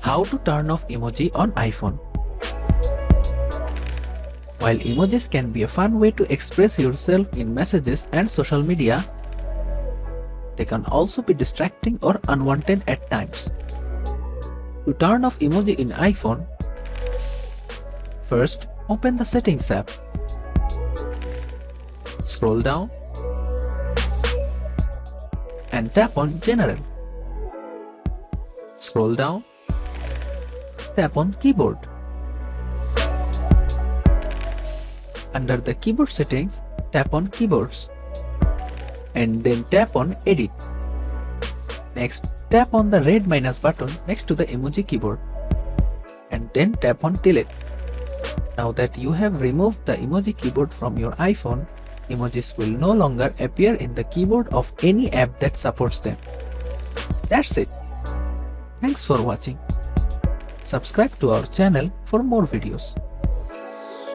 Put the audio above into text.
How to turn off emoji on iPhone. While emojis can be a fun way to express yourself in messages and social media, they can also be distracting or unwanted at times. To turn off emoji in iPhone, first open the Settings app. Scroll down and tap on General. Scroll down, tap on Keyboard. Under the keyboard settings, tap on Keyboards and then tap on Edit. Next, tap on the red minus button next to the emoji keyboard and then tap on Delete. Now that you have removed the emoji keyboard from your iPhone, emojis will no longer appear in the keyboard of any app that supports them. That's it. Thanks for watching. Subscribe to our channel for more videos.